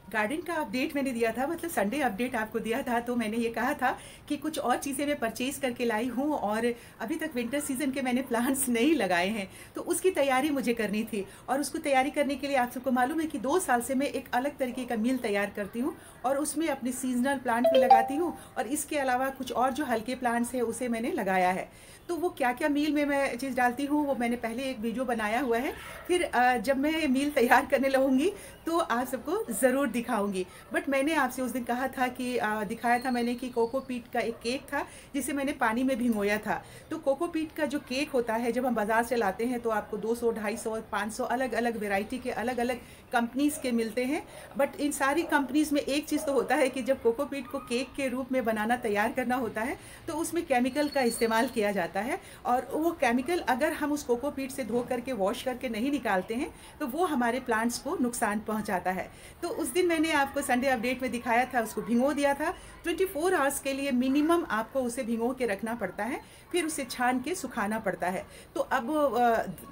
Garden का update मैंने दिया था, मतलब संडे अपडेट आपको दिया था, तो मैंने ये कहा था कि कुछ और चीज़ें मैं परचेज़ करके लाई हूँ और अभी तक विंटर सीज़न के मैंने प्लांट्स नहीं लगाए हैं, तो उसकी तैयारी मुझे करनी थी। और उसको तैयारी करने के लिए आप सबको मालूम है कि 2 साल से मैं एक अलग तरीके का मील तैयार करती हूँ और उसमें अपने सीज़नल प्लांट भी लगाती हूँ और इसके अलावा कुछ और जो हल्के प्लांट्स हैं उसे मैंने लगाया है। तो वो क्या-क्या मील में मैं चीज़ डालती हूँ वो मैंने पहले एक वीडियो बनाया हुआ है। फिर जब मैं मील तैयार करने लगूँगी तो आप सबको ज़रूर दिखाऊँगी। बट मैंने आपसे उस दिन कहा था कि दिखाया था मैंने कि कोकोपीट का एक केक था जिसे मैंने पानी में भिगोया था। तो कोकोपीट का जो केक होता है जब हम बाज़ार से लाते हैं तो आपको 200, 250 और 500 अलग-अलग वैरायटी के अलग-अलग कंपनीज़ के मिलते हैं। बट इन सारी कंपनीज़ में एक चीज़ तो होता है कि जब कोकोपीट को केक के रूप में बनाना तैयार करना होता है तो उसमें केमिकल का इस्तेमाल किया जाता है और वो केमिकल अगर हम उस कोकोपीट से धो करके वॉश करके नहीं निकालते हैं तो वो हमारे प्लांट्स को नुकसान पहुंचाता है। तो उस दिन मैंने आपको संडे अपडेट में दिखाया था, उसको भिगो दिया था 24 आवर्स के लिए मिनिमम आपको उसे भिगो के रखना पड़ता है, फिर उसे छान के सुखाना पड़ता है। तो अब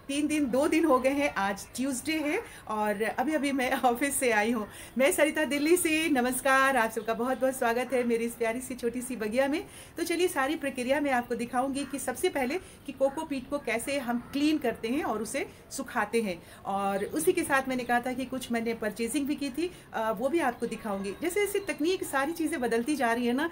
2 दिन हो गए हैं, आज ट्यूसडे है और अभी अभी मैं ऑफिस से आई हूँ। मैं सरिता दिल्ली से, नमस्कार, आप सबका बहुत बहुत स्वागत है मेरी इस प्यारी सी छोटी सी बगिया में। तो चलिए सारी प्रक्रिया मैं आपको दिखाऊंगी कि सबसे पहले कि कोकोपीट को कैसे हम क्लीन करते हैं और उसे सुखाते हैं, और उसी के साथ मैंने कहा था कि कुछ मैंने परचेजिंग भी की थी, वो भी आपको दिखाऊंगी। जैसे जैसे तकनीक सारी चीज़ें बदलती जा रही है ना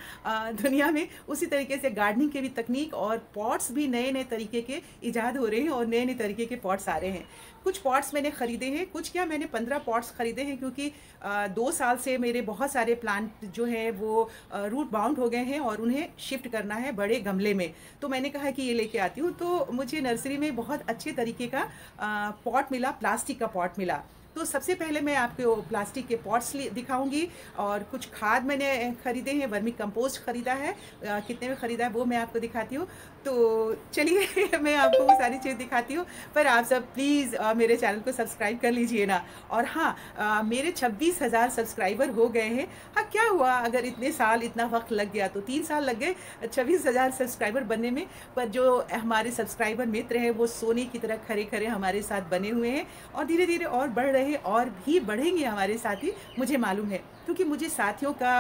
दुनिया में, उसी तरीके से गार्डनिंग की भी तकनीक और पॉट्स भी नए नए तरीके के ईजाद हो रहे हैं और नए नए तरीके के पॉट्स आ रहे हैं। कुछ पॉट्स मैंने ख़रीदे हैं, कुछ क्या मैंने 15 पॉट्स ख़रीदे हैं, क्योंकि 2 साल से मेरे बहुत सारे प्लांट जो हैं वो रूट बाउंड हो गए हैं और उन्हें शिफ्ट करना है बड़े गमले में। तो मैंने कहा कि ये लेके आती हूँ, तो मुझे नर्सरी में बहुत अच्छे तरीके का पॉट मिला, प्लास्टिक का पॉट मिला। तो सबसे पहले मैं आपको प्लास्टिक के पॉट्स दिखाऊंगी और कुछ खाद मैंने ख़रीदे हैं, वर्मी कंपोस्ट ख़रीदा है, कितने में ख़रीदा है वो मैं आपको दिखाती हूँ। तो चलिए मैं आपको वो सारी चीज़ दिखाती हूँ, पर आप सब प्लीज़ मेरे चैनल को सब्सक्राइब कर लीजिए ना। और हाँ, मेरे 26,000 सब्सक्राइबर हो गए हैं। हाँ, क्या हुआ अगर इतने साल इतना वक्त लग गया, तो 3 साल लग गए 26,000 सब्सक्राइबर बनने में, पर जो हमारे सब्सक्राइबर मित्र हैं वो सोने की तरह खरे खरे हमारे साथ बने हुए हैं और धीरे धीरे और बढ़ रहे हैं और भी बढ़ेंगे हमारे साथी, मुझे मालूम है। क्योंकि मुझे साथियों का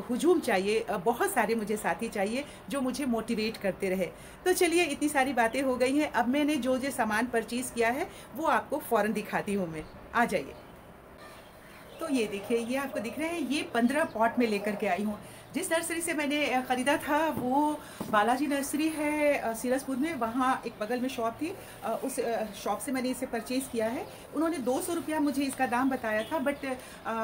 हुजूम चाहिए, बहुत सारे मुझे साथी चाहिए जो मुझे मोटिवेट करते रहे। तो चलिए इतनी सारी बातें हो गई हैं, अब मैंने जो जो सामान परचेज़ किया है वो आपको फ़ौरन दिखाती हूँ मैं। आ जाइए। तो ये देखिए, ये आपको दिख रहे हैं, ये 15 पॉट में लेकर के आई हूँ। जिस नर्सरी से मैंने ख़रीदा था वो बालाजी नर्सरी है सीरसपुर में, वहाँ एक बगल में शॉप थी, उस शॉप से मैंने इसे परचेज़ किया है। उन्होंने 200 रुपया मुझे इसका दाम बताया था, बट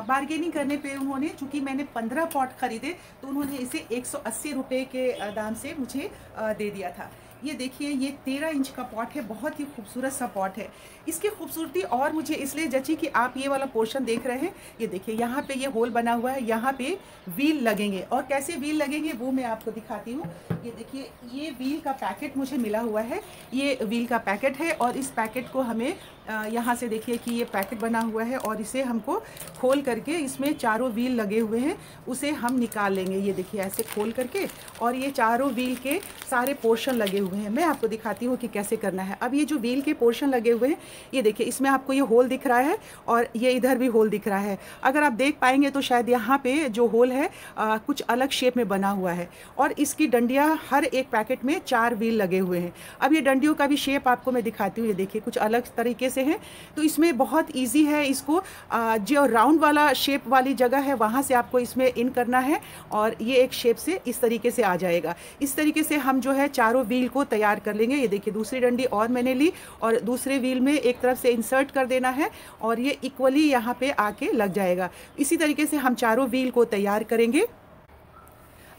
बारगेनिंग करने पे उन्होंने, चूँकि मैंने 15 पॉट ख़रीदे तो उन्होंने इसे 180 रुपये के दाम से मुझे दे दिया था। ये देखिए, ये 13 इंच का पॉट है, बहुत ही खूबसूरत सा पॉट है। इसकी खूबसूरती और मुझे इसलिए जची कि आप ये वाला पोर्शन देख रहे हैं, ये देखिए यहाँ पे ये होल बना हुआ है, यहाँ पे व्हील लगेंगे और कैसे व्हील लगेंगे वो मैं आपको दिखाती हूँ। ये देखिए, ये व्हील का पैकेट मुझे मिला हुआ है, ये व्हील का पैकेट है और इस पैकेट को हमें यहाँ से देखिए कि ये पैकेट बना हुआ है और इसे हमको खोल करके, इसमें चारों व्हील लगे हुए हैं, उसे हम निकाल लेंगे। ये देखिए ऐसे खोल करके, और ये चारों व्हील के सारे पोर्शन लगे हुए हैं। मैं आपको दिखाती हूँ कि कैसे करना है। अब ये जो व्हील के पोर्शन लगे हुए हैं, ये देखिए इसमें आपको ये होल दिख रहा है और ये इधर भी होल दिख रहा है। अगर आप देख पाएंगे तो शायद यहाँ पे जो होल है कुछ अलग शेप में बना हुआ है और इसकी डंडियाँ, हर एक पैकेट में 4 व्हील लगे हुए हैं। अब ये डंडियों का भी शेप आपको मैं दिखाती हूँ, ये देखिए कुछ अलग तरीके से है। तो इसमें बहुत ईजी है, इसको जो राउंड वाला शेप वाली जगह है वहाँ से आपको इसमें इन करना है और ये एक शेप से इस तरीके से आ जाएगा। इस तरीके से हम जो है चारों व्हील को तैयार कर लेंगे। ये देखिए दूसरी डंडी और मैंने ली और दूसरे व्हील में एक तरफ से इंसर्ट कर देना है और ये इक्वली यहाँ पे आके लग जाएगा। इसी तरीके से हम चारों व्हील को तैयार करेंगे।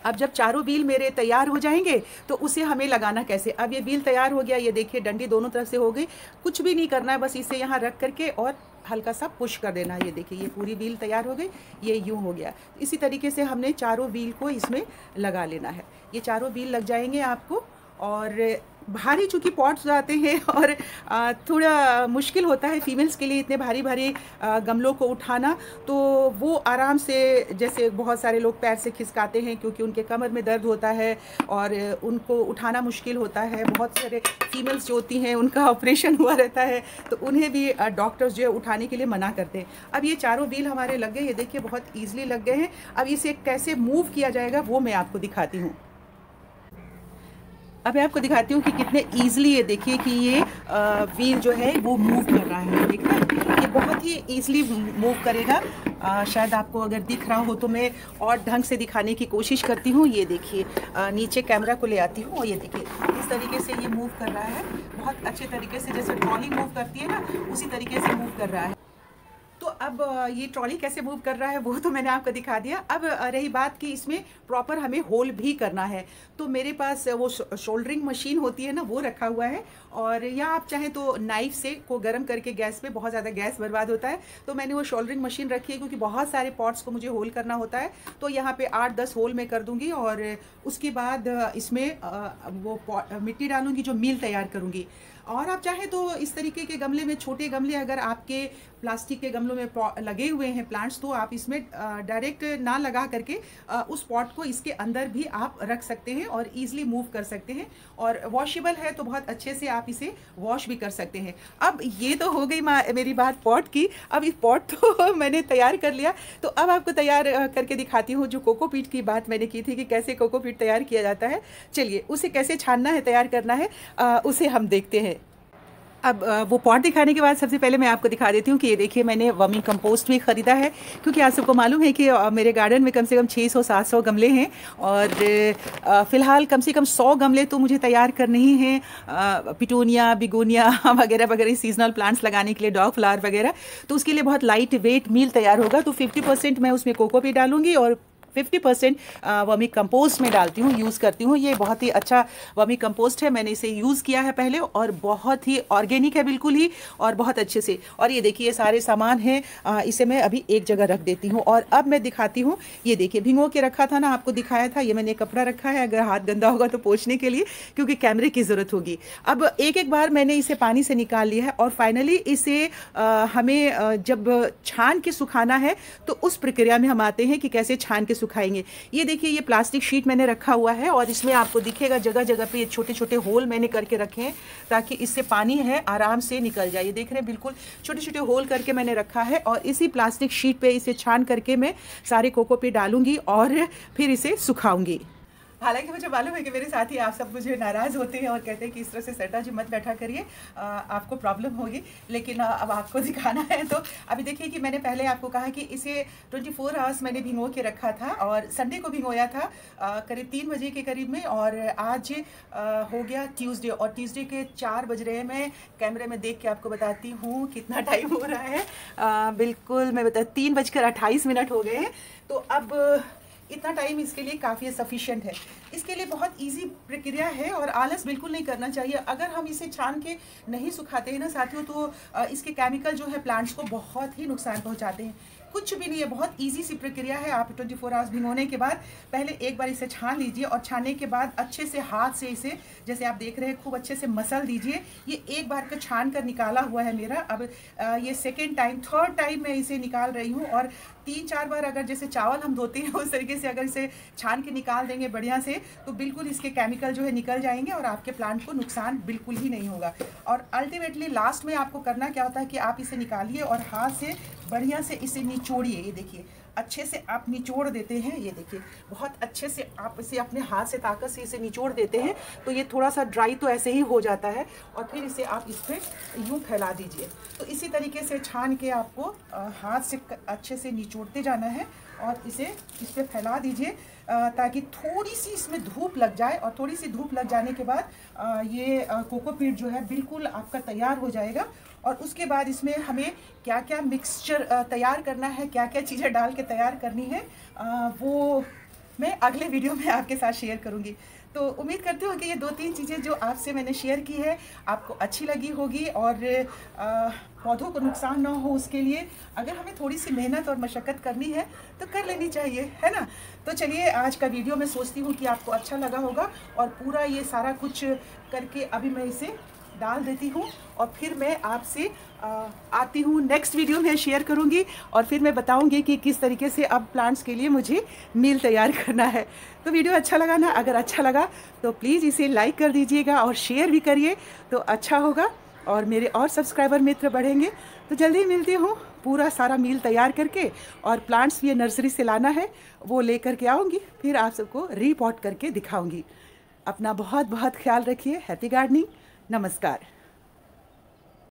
अब जब चारों व्हील मेरे तैयार हो जाएंगे तो उसे हमें लगाना कैसे। अब ये व्हील तैयार हो गया, ये देखिए डंडी दोनों तरफ से हो गई, कुछ भी नहीं करना है, बस इसे यहाँ रख करके और हल्का सा पुश कर देना है। ये देखिए ये पूरी व्हील तैयार हो गई, ये यूँ हो गया। इसी तरीके से हमने चारों व्हील को इसमें लगा लेना है। ये चारों व्हील लग जाएंगे आपको और भारी चूँकि पॉट्स आते हैं और थोड़ा मुश्किल होता है फीमेल्स के लिए इतने भारी-भारी गमलों को उठाना, तो वो आराम से, जैसे बहुत सारे लोग पैर से खिसकाते हैं क्योंकि उनके कमर में दर्द होता है और उनको उठाना मुश्किल होता है। बहुत सारे फीमेल्स जो होती हैं उनका ऑपरेशन हुआ रहता है, तो उन्हें भी डॉक्टर्स जो है उठाने के लिए मना करते हैं। अब ये चारों व्हील हमारे लग गए, ये देखिए बहुत ईज़िली लग गए हैं। अब इसे कैसे मूव किया जाएगा वो मैं आपको दिखाती हूँ। अब मैं आपको दिखाती हूँ कि कितने ईज़िली, ये देखिए कि ये व्हील जो है वो मूव कर रहा है। ठीक है, ये बहुत ही ईज़िली मूव करेगा। शायद आपको अगर दिख रहा हो तो मैं और ढंग से दिखाने की कोशिश करती हूँ। ये देखिए, नीचे कैमरा को ले आती हूँ और ये देखिए इस तरीके से ये मूव कर रहा है, बहुत अच्छे तरीके से, जैसे ट्रॉली मूव करती है ना उसी तरीके से मूव कर रहा है। तो अब ये ट्रॉली कैसे मूव कर रहा है वो तो मैंने आपको दिखा दिया। अब रही बात कि इसमें प्रॉपर हमें होल भी करना है, तो मेरे पास वो शोल्डरिंग मशीन होती है ना वो रखा हुआ है, और या आप चाहें तो नाइफ से को गर्म करके गैस पे, बहुत ज़्यादा गैस बर्बाद होता है, तो मैंने वो शोल्डरिंग मशीन रखी है क्योंकि बहुत सारे पॉट्स को मुझे होल करना होता है। तो यहाँ पे 8-10 होल मैं कर दूँगी और उसके बाद इसमें वो मिट्टी डालूँगी जो मील तैयार करूँगी। और आप चाहें तो इस तरीके के गमले में, छोटे गमले अगर आपके प्लास्टिक के गमलों में लगे हुए हैं प्लांट्स, तो आप इसमें डायरेक्ट ना लगा करके उस पॉट को इसके अंदर भी आप रख सकते हैं और इजीली मूव कर सकते हैं। और वॉशेबल है तो बहुत अच्छे से आप इसे वॉश भी कर सकते हैं। अब ये तो हो गई मेरी बात पॉट की। अब इस पॉट तो मैंने तैयार कर लिया, तो अब आपको तैयार करके दिखाती हूँ। जो कोकोपीट की बात मैंने की थी कि कैसे कोकोपीट तैयार किया जाता है, चलिए उसे कैसे छानना है, तैयार करना है, उसे हम देखते हैं। अब वो पॉट दिखाने के बाद सबसे पहले मैं आपको दिखा देती हूँ कि ये देखिए मैंने वर्मी कंपोस्ट भी ख़रीदा है, क्योंकि आप सबको मालूम है कि मेरे गार्डन में कम से कम 600-700 गमले हैं और फ़िलहाल कम से कम 100 गमले तो मुझे तैयार करने ही हैं, पिटूनिया, बिगोनिया वगैरह वगैरह सीजनल प्लांट्स लगाने के लिए, डॉग फ्लावर वगैरह। तो उसके लिए बहुत लाइट वेट मील तैयार होगा। तो 50% मैं उसमें कोकोपीट डालूँगी और 50% वर्मी कंपोस्ट में डालती हूँ, यूज़ करती हूँ। ये बहुत ही अच्छा वर्मी कंपोस्ट है, मैंने इसे यूज़ किया है पहले और बहुत ही ऑर्गेनिक है बिल्कुल ही, और बहुत अच्छे से। और ये देखिए ये सारे सामान हैं, इसे मैं अभी एक जगह रख देती हूँ। और अब मैं दिखाती हूँ, ये देखिए भिगो के रखा था ना, आपको दिखाया था, ये मैंने कपड़ा रखा है अगर हाथ गंदा होगा तो पोंछने के लिए, क्योंकि कैमरे की ज़रूरत होगी। अब एक एक बार मैंने इसे पानी से निकाल लिया है और फाइनली इसे हमें जब छान के सुखाना है तो उस प्रक्रिया में हम आते हैं कि कैसे छान के सुखाएंगे। ये देखिए ये प्लास्टिक शीट मैंने रखा हुआ है और इसमें आपको दिखेगा जगह जगह पे ये छोटे छोटे होल मैंने करके रखे हैं, ताकि इससे पानी है आराम से निकल जाए। ये देख रहे हैं बिल्कुल छोटे छोटे होल करके मैंने रखा है, और इसी प्लास्टिक शीट पे इसे छान करके मैं सारे कोकोपीट डालूंगी और फिर इसे सुखाऊंगी। हालांकि मुझे मालूम है कि मेरे साथी आप सब मुझे नाराज़ होते हैं और कहते हैं कि इस तरह से सटा जी मत बैठा करिए, आपको प्रॉब्लम होगी, लेकिन अब आपको दिखाना है। तो अभी देखिए कि मैंने पहले आपको कहा कि इसे 24 आवर्स मैंने भिगो के रखा था, और संडे को भिगोया था करीब 3 बजे के करीब में, और आज हो गया ट्यूसडे, और ट्यूसडे के 4 बज रहे हैं। मैं कैमरे में देख के आपको बताती हूँ कितना टाइम हो रहा है। बिल्कुल मैं बता 3:28 हो गए हैं। तो अब इतना टाइम इसके लिए काफ़ी सफिशिएंट है। इसके लिए बहुत इजी प्रक्रिया है और आलस बिल्कुल नहीं करना चाहिए। अगर हम इसे छान के नहीं सुखाते हैं ना साथियों, तो इसके केमिकल जो है प्लांट्स को बहुत ही नुकसान पहुंचाते हैं। कुछ भी नहीं है, बहुत इजी सी प्रक्रिया है। आप 24 आवर्स भिगोने के बाद पहले एक बार इसे छान लीजिए, और छानने के बाद अच्छे से हाथ से इसे, जैसे आप देख रहे हैं, खूब अच्छे से मसल दीजिए। ये एक बार का छान कर निकाला हुआ है मेरा। अब ये सेकेंड टाइम, थर्ड टाइम मैं इसे निकाल रही हूँ, और 3-4 बार अगर जैसे चावल हम धोते हैं उस तरीके से अगर इसे छान के निकाल देंगे बढ़िया से, तो बिल्कुल इसके केमिकल जो है निकल जाएंगे और आपके प्लांट को नुकसान बिल्कुल ही नहीं होगा। और अल्टीमेटली लास्ट में आपको करना क्या होता है कि आप इसे निकालिए और हाथ से बढ़िया से इसे निचोड़िए। ये देखिए अच्छे से आप निचोड़ देते हैं, ये देखिए बहुत अच्छे से आप इसे अपने हाथ से ताकत से इसे निचोड़ देते हैं, तो ये थोड़ा सा ड्राई तो ऐसे ही हो जाता है, और फिर इसे आप इस पर यूँ फैला दीजिए। तो इसी तरीके से छान के आपको हाथ से अच्छे से निचोड़ते जाना है और इसे इस पर फैला दीजिए, ताकि थोड़ी सी इसमें धूप लग जाए। और थोड़ी सी धूप लग जाने के बाद ये कोकोपीट जो है बिल्कुल आपका तैयार हो जाएगा। और उसके बाद इसमें हमें क्या क्या मिक्सचर तैयार करना है, क्या क्या चीज़ें डाल के तैयार करनी है, वो मैं अगले वीडियो में आपके साथ शेयर करूंगी। तो उम्मीद करती हूँ कि ये 2-3 चीज़ें जो आपसे मैंने शेयर की है आपको अच्छी लगी होगी और पौधों को नुकसान ना हो उसके लिए अगर हमें थोड़ी सी मेहनत और मशक्क़त करनी है तो कर लेनी चाहिए, है ना? तो चलिए आज का वीडियो मैं सोचती हूँ कि आपको अच्छा लगा होगा और पूरा ये सारा कुछ करके अभी मैं इसे डाल देती हूँ और फिर मैं आपसे आती हूँ नेक्स्ट वीडियो में शेयर करूँगी और फिर मैं बताऊँगी कि किस तरीके से अब प्लांट्स के लिए मुझे मील तैयार करना है। तो वीडियो अच्छा लगा ना? अगर अच्छा लगा तो प्लीज़ इसे लाइक कर दीजिएगा और शेयर भी करिए तो अच्छा होगा और मेरे और सब्सक्राइबर मित्र बढ़ेंगे। तो जल्दी मिलती हूँ पूरा सारा मील तैयार करके और प्लांट्स ये नर्सरी से लाना है वो ले करके आऊँगी, फिर आप सबको रीपॉट करके दिखाऊँगी। अपना बहुत बहुत ख्याल रखिए। Happy gardening. नमस्कार।